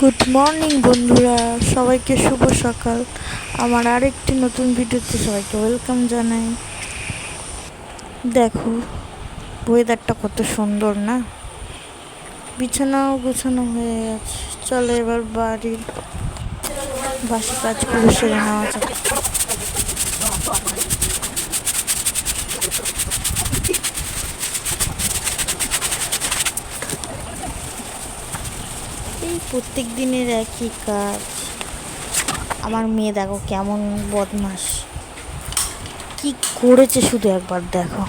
Good morning বন্ধুরা, সবাইকে শুভ সকাল। আমার আরেকটি নতুন ভিডিওতে সবাইকে ওয়েলকাম জানাই। দেখো ওয়েদারটা কত সুন্দর না, বিছানাও গোছানো হয়ে গেছে। চলো এবার বাড়ির বাসি কাজগুলো সেরে নেওয়া যাক। এই প্রত্যেক দিনের একই কাজ। আমার মেয়ে দেখো কেমন বদমাস, কি করেছে শুধু একবার দেখো।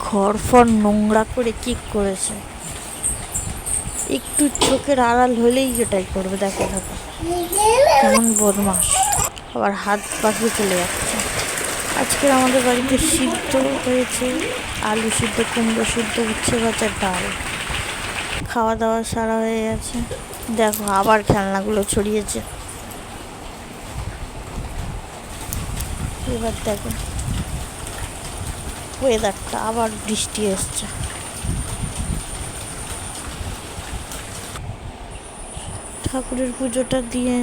ঘর ফর নোংরা করে কি করেছে, একটু চোখের আড়াল হলেই এটাই করবে। দেখো দেখো কেমন বদমাস, আবার হাত পাকিয়ে চলে যাচ্ছে। আজকে আমাদের বাড়িতে সিদ্ধ হয়েছে, আলু সিদ্ধ, কুমড়ো সিদ্ধ, উচ্ছে ভাজা, ডাল। খাওয়া দাওয়া সারা হয়ে গেছে। দেখো আবার খেলনাগুলো ছড়িয়েছে। এবার দেখো ওয়েদারটা, আবার বৃষ্টি এসছে। ঠাকুরের পুজোটা দিয়ে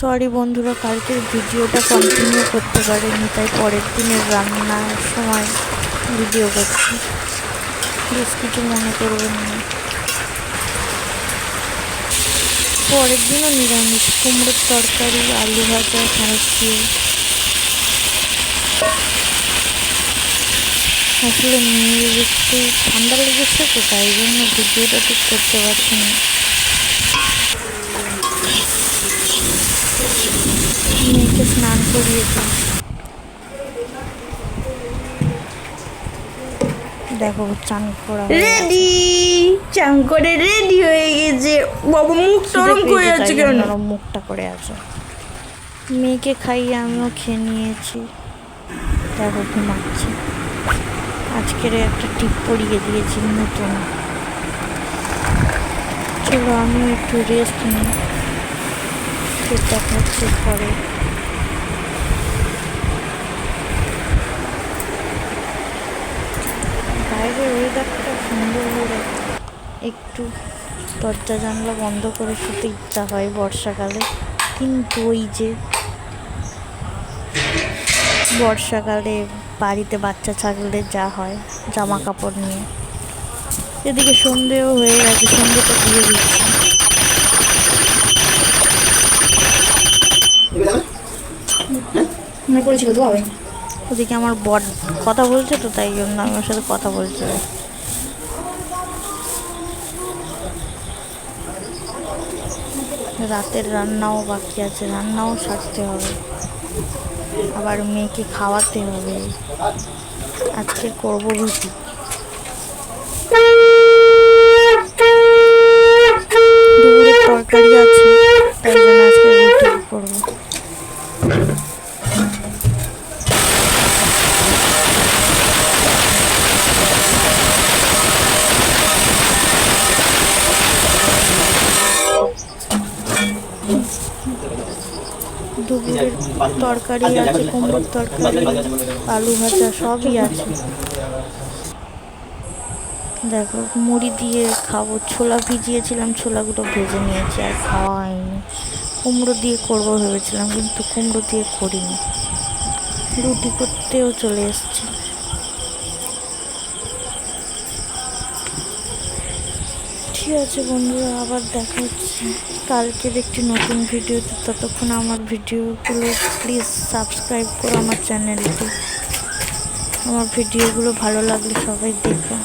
সরি বন্ধুরা, কালকের ভিডিওটা কন্টিনিউ করতে পারিনি, তাই পরের দিনের রান্নার সময় ভিডিও করছি। প্লিজ কিছু মনে করবেন না। পরের দিনও নিরামিষ, কুমড়োর তরকারি, আলু ভাজা, ঢ্যাঁড়স দিয়ে। আসলে মেয়ের একটু ঠান্ডা লেগেছে তো, তাই জন্য ভিডিওটা ঠিক করতে পারছি না। মেয়েকে স্নান করিয়েছি। দেখো চান করা রেডি, চান করে রেডি হয়ে গেছে। বাবা মুখ নরম করে আছে কেন? নরম মুখটা করে আছে। মেয়েকে খাইয়ে আমিও খেয়ে নিয়েছি। দেখো ঘুমাচ্ছি। আজকের একটা টিপ পরিয়ে দিয়েছি নতুন। চলো আমিও একটু রেস্ট নিই, দেখা হচ্ছে পরে। বাইরের ওয়েদারটা সুন্দর হলে একটু দরজা জানলা বন্ধ করে শুতে ইচ্ছা হয় বর্ষাকালে, কিন্তু ওই যে বর্ষাকালে বাড়িতে বাচ্চা থাকলে যা হয়, জামা কাপড় নিয়ে। এদিকে সন্ধেও হয়ে গেছে, সন্ধেটা দিয়ে দিচ্ছি। ওদিকে আমার বর কথা বলছে তো, তাই জন্য আমি ওর সাথে কথা বলছি। রাতের রান্নাও বাকি আছে, রান্নাও সারতে হবে, আবার মেয়েকে খাওয়াতে হবে। আজকে করবো রুটি। দুপুরের তরকারি আছে, তাই জন্য আজকে রুটি করবো। দুপুরের তরকারি আছে, কুমড়োর তরকারি, আলু ভাজা, সবই আছে। দেখো মুড়ি দিয়ে খাবো। ছোলা ভিজিয়েছিলাম, ছোলাগুলো ভেজে নিয়েছি, আর খাওয়া হয়নি। কুমড়ো দিয়ে করবো ভেবেছিলাম, কিন্তু কুমড়ো দিয়ে করিনি। রুটি করতেও চলে এসছি। ঠিক আছে বন্ধুরা, আবার দেখা হচ্ছে কালকের একটি নতুন ভিডিওতে। ততক্ষণ আমার ভিডিওগুলো প্লিজ সাবস্ক্রাইব করো আমার চ্যানেলটি। আমার ভিডিওগুলো ভালো লাগলে সবাই দেখো।